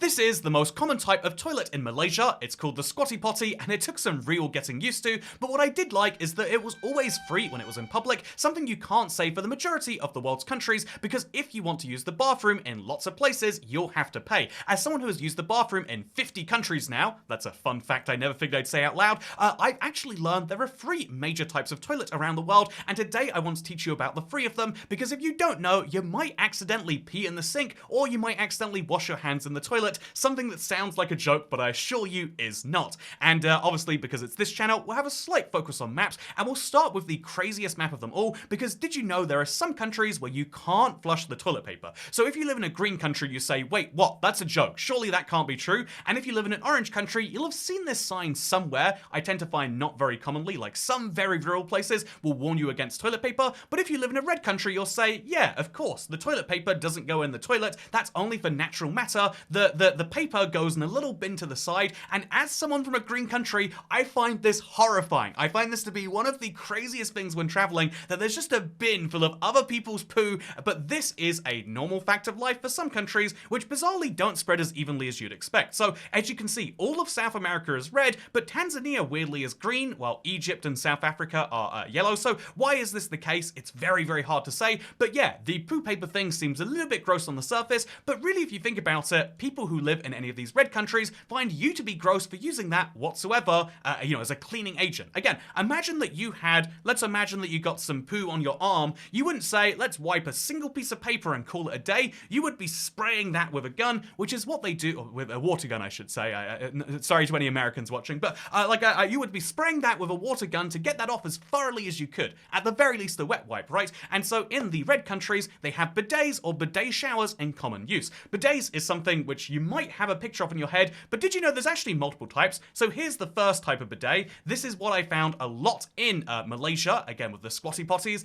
This is the most common type of toilet in Malaysia. It's called the Squatty Potty, and it took some real getting used to, but what I did like is that it was always free when it was in public, something you can't say for the majority of the world's countries, because if you want to use the bathroom in lots of places, you'll have to pay. As someone who has used the bathroom in 50 countries now, that's a fun fact I never figured I'd say out loud, I've actually learned there are 3 major types of toilet around the world, and today I want to teach you about the 3 of them, because if you don't know, you might accidentally pee in the sink, or you might accidentally wash your hands in the toilet, something that sounds like a joke, but I assure you is not. And obviously, because it's this channel, we'll have a slight focus on maps, and we'll start with the craziest map of them all, because did you know there are some countries where you can't flush the toilet paper? So if you live in a green country, you say, wait, what? That's a joke. Surely that can't be true. And if you live in an orange country, you'll have seen this sign somewhere. I tend to find not very commonly, like some very rural places will warn you against toilet paper, but if you live in a red country, you'll say, yeah, of course, the toilet paper doesn't go in the toilet. That's only for natural matter. The paper goes in a little bin to the side, and as someone from a green country, I find this horrifying. I find this to be one of the craziest things when traveling, that there's just a bin full of other people's poo, but this is a normal fact of life for some countries, which bizarrely don't spread as evenly as you'd expect. So, as you can see, all of South America is red, but Tanzania weirdly is green, while Egypt and South Africa are yellow. So, why is this the case? It's very, very hard to say, but yeah, the poo paper thing seems a little bit gross on the surface, but really if you think about it, people who live in any of these red countries find you to be gross for using that whatsoever, as a cleaning agent. Again, let's imagine that you got some poo on your arm. You wouldn't say, let's wipe a single piece of paper and call it a day. You would be spraying that with a gun, which is what they do, or with a water gun, I should say. Sorry to any Americans watching, but you would be spraying that with a water gun to get that off as thoroughly as you could. At the very least, a wet wipe, right? And so in the red countries, they have bidets or bidet showers in common use. Bidets is something which you might have a picture of in your head, but did you know there's actually multiple types? So here's the first type of bidet. This is what I found a lot in Malaysia, again with the Squatty Potties.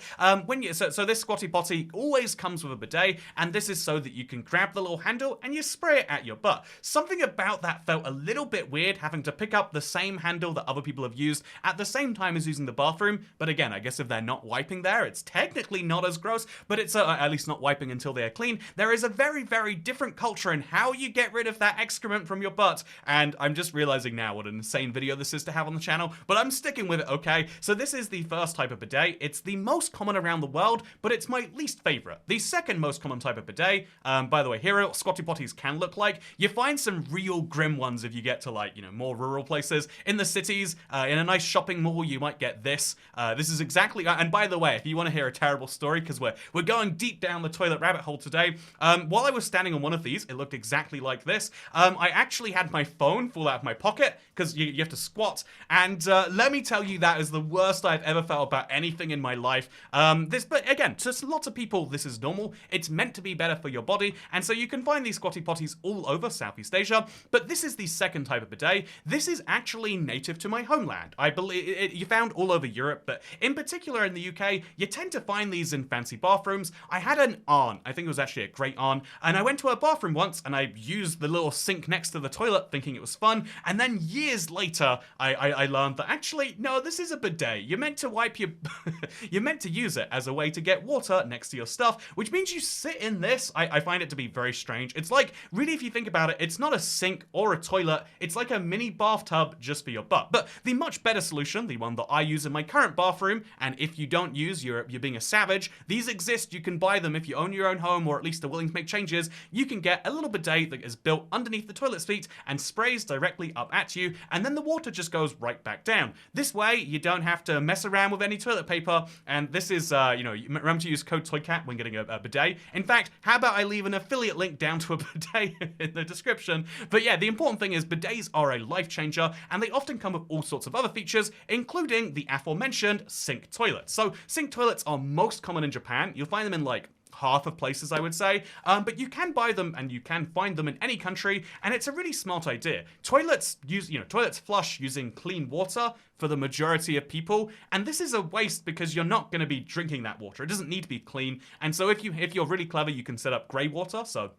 So this Squatty Potty always comes with a bidet, and this is so that you can grab the little handle and you spray it at your butt. Something about that felt a little bit weird, having to pick up the same handle that other people have used at the same time as using the bathroom, but again, I guess if they're not wiping there, it's technically not as gross, but it's at least not wiping until they are clean. There is a very, very different culture in how you get rid of that excrement from your butt, and I'm just realizing now what an insane video this is to have on the channel, but I'm sticking with it, okay? So this is the first type of bidet. It's the most common around the world, but it's my least favorite. The second most common type of bidet, by the way, here are what Squatty Potties can look like. You find some real grim ones if you get to more rural places. In the cities, in a nice shopping mall, you might get this. This is exactly, and by the way, if you want to hear a terrible story, because we're going deep down the toilet rabbit hole today, while I was standing on one of these, it looked exactly like this. I actually had my phone fall out of my pocket, because you have to squat, and let me tell you, that is the worst I've ever felt about anything in my life. But again, to lots of people, this is normal. It's meant to be better for your body, and so you can find these Squatty Potties all over Southeast Asia, but this is the second type of bidet. This is actually native to my homeland. I believe you found all over Europe, but in particular in the UK, you tend to find these in fancy bathrooms. I had an aunt, I think it was actually a great aunt, and I went to her bathroom once, and I used the little sink next to the toilet thinking it was fun, and then years later, I learned that actually, no, this is a bidet. You're meant to wipe your... You're meant to use it as a way to get water next to your stuff, which means you sit in this. I find it to be very strange. It's like, really, if you think about it, it's not a sink or a toilet. It's like a mini bathtub just for your butt. But the much better solution, the one that I use in my current bathroom, and if you don't use, you're being a savage, these exist. You can buy them if you own your own home or at least are willing to make changes. You can get a little bidet that is built underneath the toilet seat and sprays directly up at you, and then the water just goes right back down. This way, you don't have to mess around with any toilet paper, and this is, remember to use code TOYCAT when getting a bidet. In fact, how about I leave an affiliate link down to a bidet in the description? But yeah, the important thing is bidets are a life changer, and they often come with all sorts of other features, including the aforementioned sink toilets. So sink toilets are most common in Japan. You'll find them in half of places, I would say, but you can buy them and you can find them in any country, and it's a really smart idea. Toilets flush using clean water for the majority of people, and this is a waste because you're not going to be drinking that water. It doesn't need to be clean, and so if you're really clever, you can set up grey water, so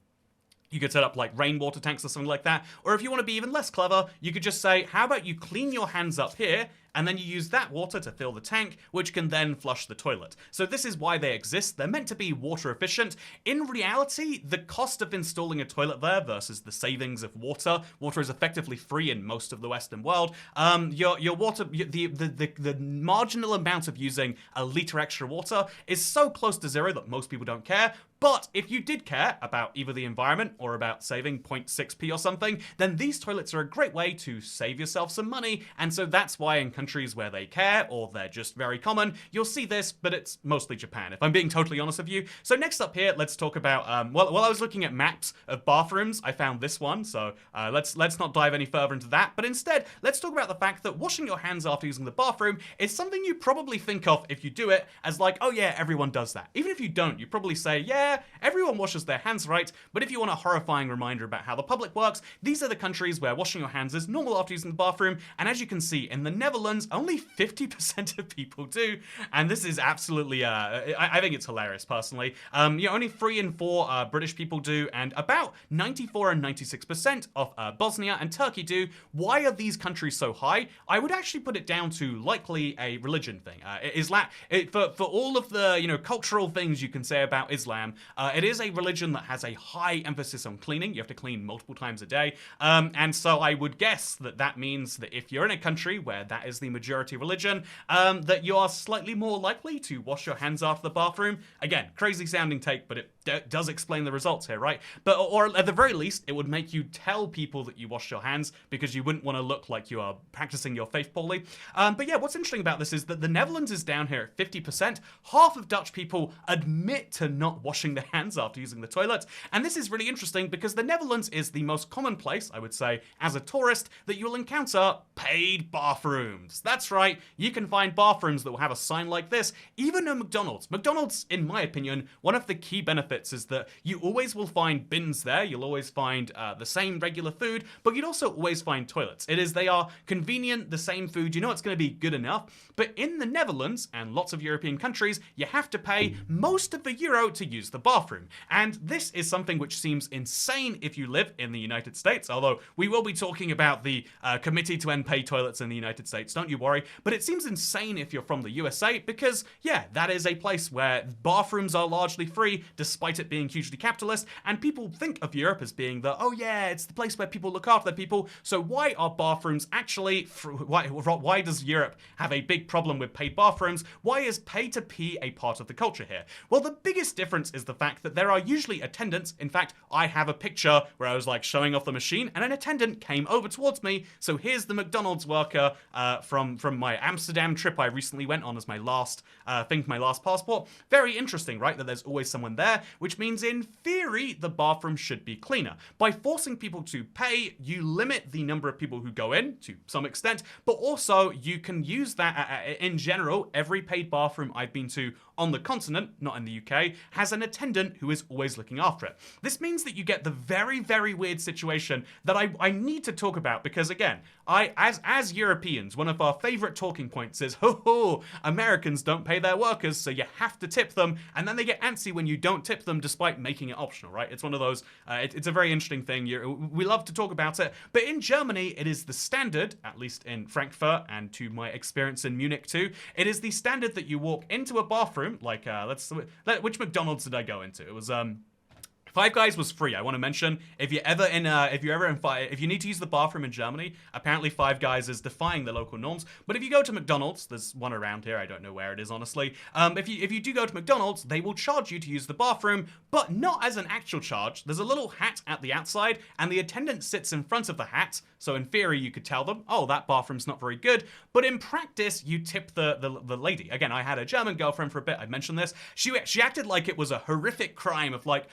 you could set up rainwater tanks or something like that, or if you want to be even less clever, you could just say, how about you clean your hands up here, and then you use that water to fill the tank, which can then flush the toilet. So this is why they exist. They're meant to be water efficient. In reality, the cost of installing a toilet there versus the savings of water is effectively free in most of the Western world. Your water, the marginal amount of using a liter extra water is so close to zero that most people don't care. But if you did care about either the environment or about saving 0.6p or something, then these toilets are a great way to save yourself some money. And so that's why in countries where they care, or they're just very common, you'll see this, but it's mostly Japan, if I'm being totally honest with you. So next up here, let's talk about, while I was looking at maps of bathrooms, I found this one. So let's not dive any further into that. But instead, let's talk about the fact that washing your hands after using the bathroom is something you probably think of if you do it as like, oh yeah, everyone does that. Even if you don't, you probably say, yeah, everyone washes their hands right, but if you want a horrifying reminder about how the public works, these are the countries where washing your hands is normal after using the bathroom, and as you can see, in the Netherlands, only 50% of people do, and this is absolutely, I think it's hilarious, personally. Only 3 in 4 British people do, and about 94 and 96% of Bosnia and Turkey do. Why are these countries so high? I would actually put it down to likely a religion thing. For all of the, cultural things you can say about Islam, it is a religion that has a high emphasis on cleaning. You have to clean multiple times a day. And so I would guess that means that if you're in a country where that is the majority religion, that you are slightly more likely to wash your hands after the bathroom. Again, crazy sounding take, but it does explain the results here, right? Or at the very least, it would make you tell people that you wash your hands because you wouldn't want to look like you are practicing your faith poorly. But yeah, what's interesting about this is that the Netherlands is down here at 50%. Half of Dutch people admit to not washing their hands after using the toilet. And this is really interesting because the Netherlands is the most common place, I would say, as a tourist, that you'll encounter paid bathrooms. That's right, you can find bathrooms that will have a sign like this, even at McDonald's. McDonald's, in my opinion, one of the key benefits is that you always will find bins there, you'll always find the same regular food, but you'd also always find toilets. They are convenient, the same food, you know it's going to be good enough. But in the Netherlands, and lots of European countries, you have to pay most of the euro to use the bathroom. And this is something which seems insane if you live in the United States, although we will be talking about the Committee to End Paid Toilets in the United States, don't you worry. But it seems insane if you're from the USA because, yeah, that is a place where bathrooms are largely free, despite it being hugely capitalist, and people think of Europe as being the, oh yeah, it's the place where people look after their people, so why are bathrooms actually, why does Europe have a big problem with paid bathrooms? Why is pay to pee a part of the culture here? Well, the biggest difference is the fact that there are usually attendants. In fact, I have a picture where I was like showing off the machine and an attendant came over towards me. So here's the McDonald's worker from my Amsterdam trip I recently went on as my last my last passport. Very interesting, right? That there's always someone there, which means in theory, the bathroom should be cleaner. By forcing people to pay, you limit the number of people who go in to some extent, but also you can use that in general. Every paid bathroom I've been to on the continent, not in the UK, has an attendant who is always looking after it. This means that you get the very, very weird situation that I need to talk about because, again, as Europeans, one of our favorite talking points is, ho, Americans don't pay their workers, so you have to tip them, and then they get antsy when you don't tip them despite making it optional, right? It's one of those, it's a very interesting thing. We love to talk about it, but in Germany, it is the standard, at least in Frankfurt, and to my experience in Munich too, it is the standard that you walk into a bathroom, like, which McDonald's did I go into? It was, Five Guys was free. I want to mention, if you need to use the bathroom in Germany, apparently Five Guys is defying the local norms. But if you go to McDonald's, there's one around here. I don't know where it is, honestly. If you do go to McDonald's, they will charge you to use the bathroom, but not as an actual charge. There's a little hat at the outside, and the attendant sits in front of the hat. So in theory, you could tell them, oh, that bathroom's not very good. But in practice, you tip the lady. Again, I had a German girlfriend for a bit. I mentioned this. She acted like it was a horrific crime of like,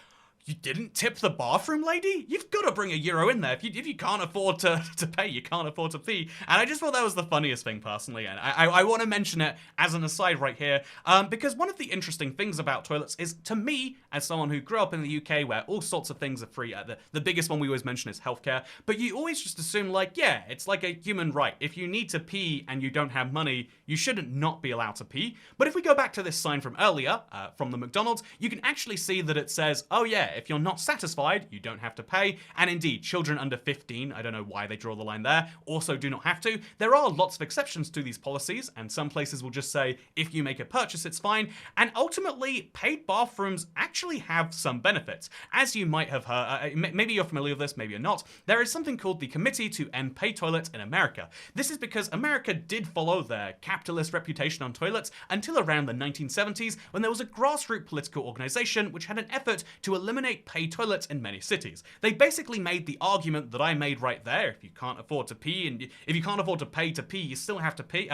you didn't tip the bathroom lady? You've got to bring €1 in there. If you can't afford to pay, you can't afford to pee. And I just thought that was the funniest thing, personally. And I want to mention it as an aside right here, because one of the interesting things about toilets is, to me, as someone who grew up in the UK where all sorts of things are free, the biggest one we always mention is healthcare, but you always just assume, like, yeah, it's like a human right. If you need to pee and you don't have money, you shouldn't not be allowed to pee. But if we go back to this sign from earlier, from the McDonald's, you can actually see that it says, oh yeah, if you're not satisfied, you don't have to pay. And indeed, children under 15, I don't know why they draw the line there, also do not have to. There are lots of exceptions to these policies, and some places will just say, if you make a purchase, it's fine. And ultimately, paid bathrooms actually have some benefits. As you might have heard, maybe you're familiar with this, maybe you're not, there is something called the Committee to End Paid Toilets in America. This is because America did follow their capitalist reputation on toilets until around the 1970s, when there was a grassroots political organization which had an effort to eliminate paid toilets in many cities. They basically made the argument that I made right there: if you can't afford to pee, and if you can't afford to pee, you still have to pee.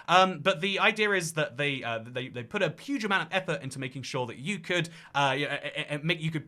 But the idea is that they put a huge amount of effort into making sure that you could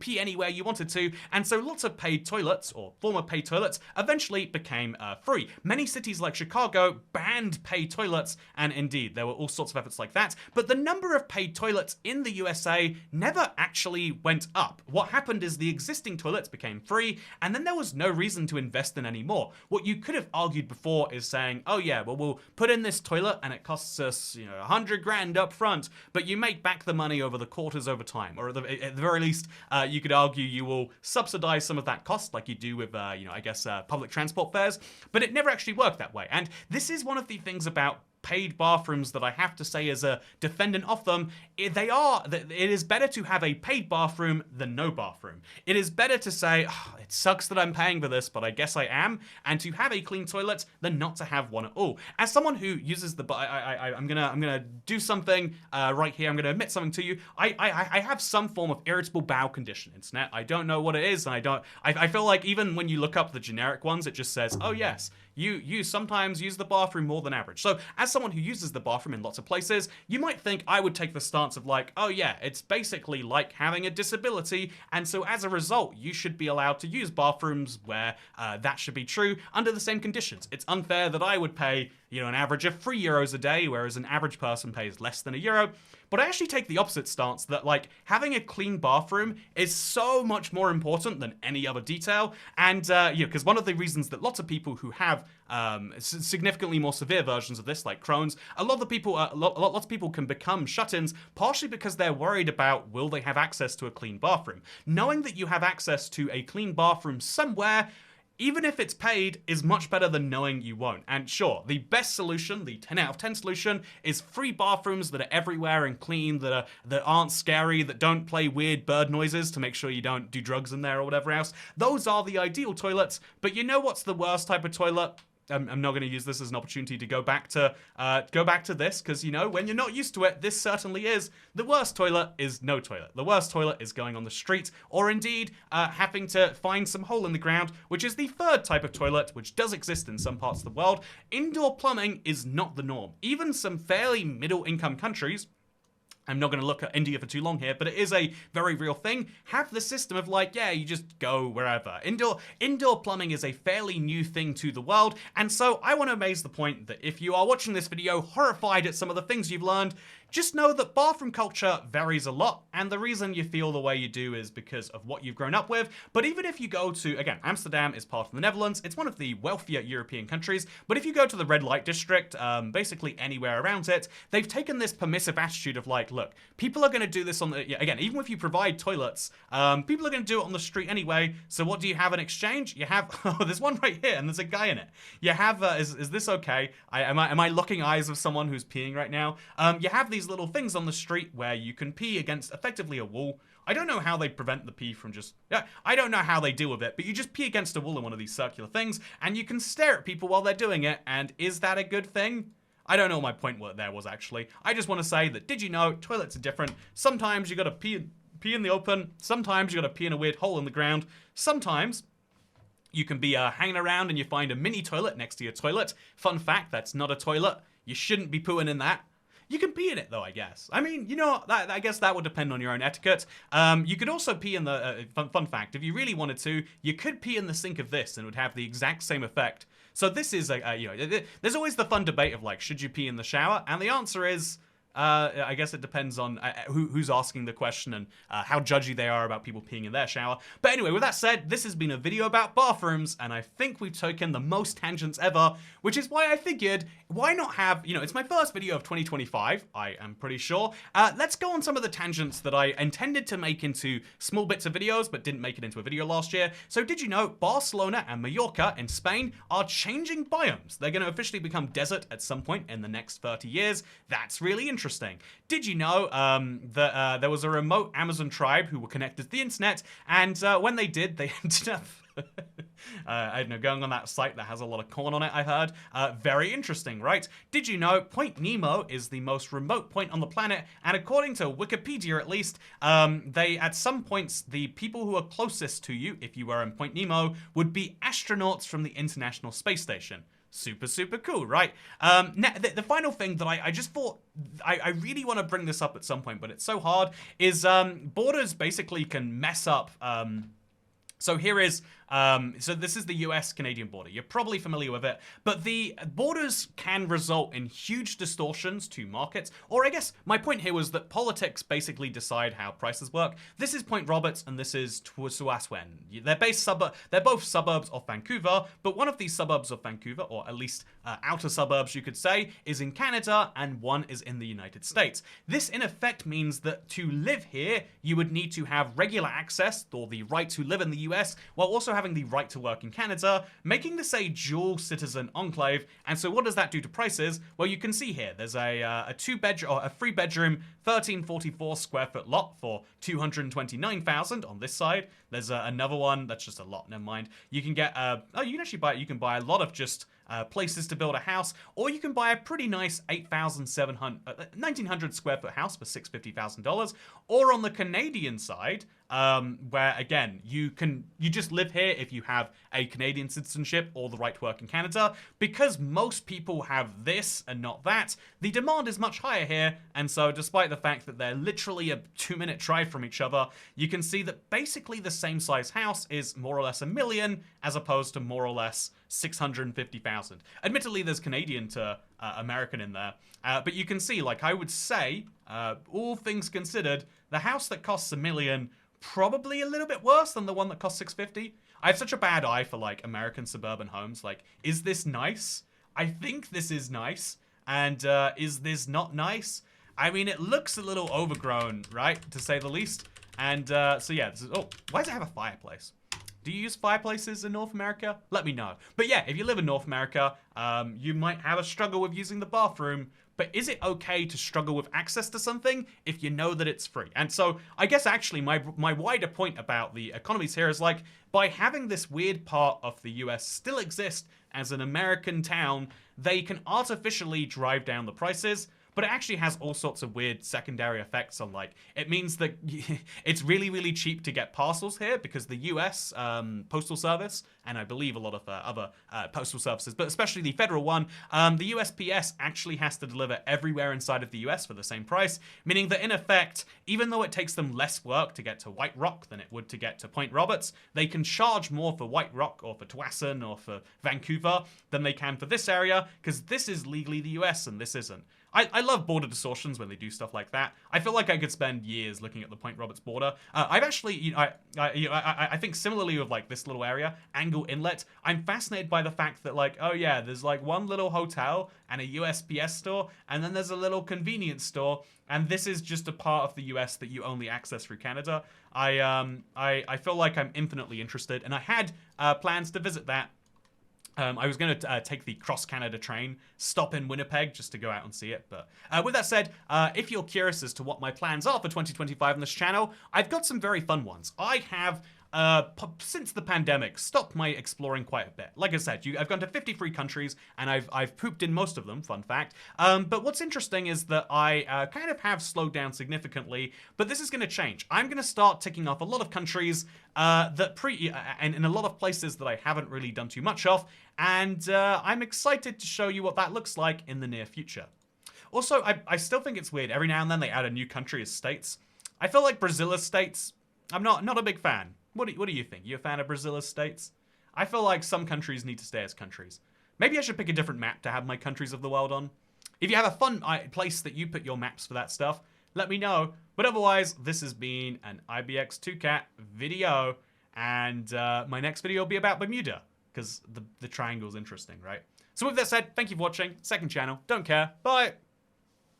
pee anywhere you wanted to, and so lots of paid toilets, or former paid toilets, eventually became free. Many cities like Chicago banned paid toilets, and indeed there were all sorts of efforts like that, but the number of paid toilets in the USA never actually went up. What happened is the existing toilets became free, and then there was no reason to invest in any more. What you could have argued before is saying, oh yeah, well, we'll put in this toilet and it costs us, $100 grand up front, but you make back the money over the quarters over time. Or at the very least, you could argue you will subsidize some of that cost like you do with, public transport fares, but it never actually worked that way. And this is one of the things about paid bathrooms that I have to say as a defendant of them. It is better to have a paid bathroom than no bathroom. It is better to say, oh, it sucks that I'm paying for this, but I guess I am, and to have a clean toilet than not to have one at all. As someone who uses the, I'm gonna do something right here. I'm gonna admit something to you. I have some form of irritable bowel condition. Internet. I don't know what it is, and I feel like even when you look up the generic ones, it just says, oh yes, you sometimes use the bathroom more than average. So as someone who uses the bathroom in lots of places, you might think I would take the stance of like, oh yeah, it's basically like having a disability, and so as a result, you should be allowed to use bathrooms where that should be true under the same conditions. It's unfair that I would pay, an average of €3 a day, whereas an average person pays less than €1. But I actually take the opposite stance that, like, having a clean bathroom is so much more important than any other detail. And, because one of the reasons that lots of people who have significantly more severe versions of this, like Crohn's, lots of people can become shut-ins partially because they're worried about, will they have access to a clean bathroom? Knowing that you have access to a clean bathroom somewhere, even if it's paid, is much better than knowing you won't. And sure, the best solution, the 10 out of 10 solution, is free bathrooms that are everywhere and clean, that aren't scary, that don't play weird bird noises to make sure you don't do drugs in there or whatever else. Those are the ideal toilets, but you know what's the worst type of toilet? I'm not going to use this as an opportunity to go back to this, because, when you're not used to it, this certainly is. The worst toilet is no toilet. The worst toilet is going on the street, or indeed having to find some hole in the ground, which is the third type of toilet, which does exist in some parts of the world. Indoor plumbing is not the norm. Even some fairly middle-income countries, I'm not going to look at India for too long here, but it is a very real thing, have the system of like, yeah, you just go wherever. Indoor plumbing is a fairly new thing to the world, and so I want to raise the point that if you are watching this video horrified at some of the things you've learned, just know that bathroom culture varies a lot, and the reason you feel the way you do is because of what you've grown up with. But even if you go to, again, Amsterdam is part of the Netherlands, it's one of the wealthier European countries, but if you go to the red light district, basically anywhere around it, they've taken this permissive attitude of like, look, people are going to do this again, even if you provide toilets, people are going to do it on the street anyway, so what do you have in exchange? You have, oh, there's one right here, and there's a guy in it. You have, is this okay? Am I locking eyes with someone who's peeing right now? You have these little things on the street where you can pee against effectively a wall. I don't know how they prevent the pee from I don't know how they deal with it, but you just pee against a wall in one of these circular things, and you can stare at people while they're doing it, and is that a good thing? I don't know what my point there was, actually. I just want to say that, did you know, toilets are different. Sometimes you gotta pee in the open, sometimes you gotta pee in a weird hole in the ground, sometimes you can be hanging around and you find a mini toilet next to your toilet. Fun fact, that's not a toilet. You shouldn't be pooing in that. You can pee in it, though, I guess. I mean, I guess that would depend on your own etiquette. You could also pee in the, fun fact, if you really wanted to, you could pee in the sink of this and it would have the exact same effect. So this is, there's always the fun debate of, like, should you pee in the shower? And the answer is, I guess it depends on who's asking the question and how judgy they are about people peeing in their shower. But anyway, with that said, this has been a video about bathrooms, and I think we've taken the most tangents ever, which is why I figured, why not have, it's my first video of 2025, I am pretty sure. Let's go on some of the tangents that I intended to make into small bits of videos, but didn't make it into a video last year. So did you know Barcelona and Mallorca in Spain are changing biomes? They're going to officially become desert at some point in the next 30 years. That's really interesting. Did you know that there was a remote Amazon tribe who were connected to the internet, and when they did, they ended up I don't know, going on that site that has a lot of corn on it, I heard. Very interesting, right? Did you know Point Nemo is the most remote point on the planet, and according to Wikipedia at least, at some points, the people who are closest to you, if you were in Point Nemo, would be astronauts from the International Space Station. Super, super cool, right? Now, the final thing that I just thought, I really want to bring this up at some point, but it's so hard, is borders basically can mess up. So here is, so this is the US-Canadian border. You're probably familiar with it, but the borders can result in huge distortions to markets, or I guess my point here was that politics basically decide how prices work. This is Point Roberts and this is Tuaswen. They're both suburbs of Vancouver, but one of these suburbs of Vancouver, or at least outer suburbs you could say, is in Canada and one is in the United States. This in effect means that to live here, you would need to have regular access, or the right to live in the US, while also having the right to work in Canada, making this a dual citizen enclave. And so what does that do to prices? Well, you can see here, there's a 3-bedroom, 1344 square foot lot for $229,000 on this side. There's another one that's just a lot, never mind. You can get, you can buy a lot of just places to build a house, or you can buy a pretty nice 1,900 square foot house for $650,000. Or on the Canadian side, where again, you just live here if you have a Canadian citizenship or the right to work in Canada. Because most people have this and not that, the demand is much higher here, and so despite the fact that they're literally a 2-minute drive from each other, you can see that basically the same size house is more or less $1 million, as opposed to more or less $650,000. Admittedly, there's Canadian to American in there, but you can see, like I would say, all things considered, the house that costs $1 million probably a little bit worse than the one that costs $650. I have such a bad eye for like American suburban homes. Like, is this nice? I think this is nice, and is this not nice? I mean, it looks a little overgrown, right, to say the least. And so yeah, this is, oh, why does it have a fireplace? Do you use fireplaces in North America? Let me know. But yeah, if you live in North America, you might have a struggle with using the bathroom, but is it okay to struggle with access to something if you know that it's free? And so I guess actually my wider point about the economies here is like, by having this weird part of the US still exist as an American town, they can artificially drive down the prices, but it actually has all sorts of weird secondary effects on, like, it means that it's really, really cheap to get parcels here because the US Postal Service, and I believe a lot of other postal services, but especially the federal one, the USPS actually has to deliver everywhere inside of the US for the same price, meaning that in effect, even though it takes them less work to get to White Rock than it would to get to Point Roberts, they can charge more for White Rock or for Tuason or for Vancouver than they can for this area, because this is legally the US and this isn't. I love border distortions when they do stuff like that. I feel like I could spend years looking at the Point Roberts border. I've actually, I think similarly with like this little area, Angle Inlet, I'm fascinated by the fact that like, oh yeah, there's like one little hotel and a USPS store, and then there's a little convenience store, and this is just a part of the US that you only access through Canada. I feel like I'm infinitely interested, and I had plans to visit that. I was going to take the cross-Canada train, stop in Winnipeg just to go out and see it. But with that said, if you're curious as to what my plans are for 2025 on this channel, I've got some very fun ones. I have, since the pandemic, stopped my exploring quite a bit. Like I said, I've gone to 53 countries, and I've pooped in most of them, fun fact. But what's interesting is that I kind of have slowed down significantly, but this is going to change. I'm going to start ticking off a lot of countries and in a lot of places that I haven't really done too much of, and I'm excited to show you what that looks like in the near future. Also, I still think it's weird. Every now and then they add a new country as states. I feel like Brazil as states, I'm not a big fan. What do you think? You a fan of Brazil as states? I feel like some countries need to stay as countries. Maybe I should pick a different map to have my countries of the world on. If you have a fun place that you put your maps for that stuff, let me know. But otherwise, this has been an IBX2Cat video, and my next video will be about Bermuda, because the triangle's interesting, right? So with that said, thank you for watching. Second channel, don't care. Bye!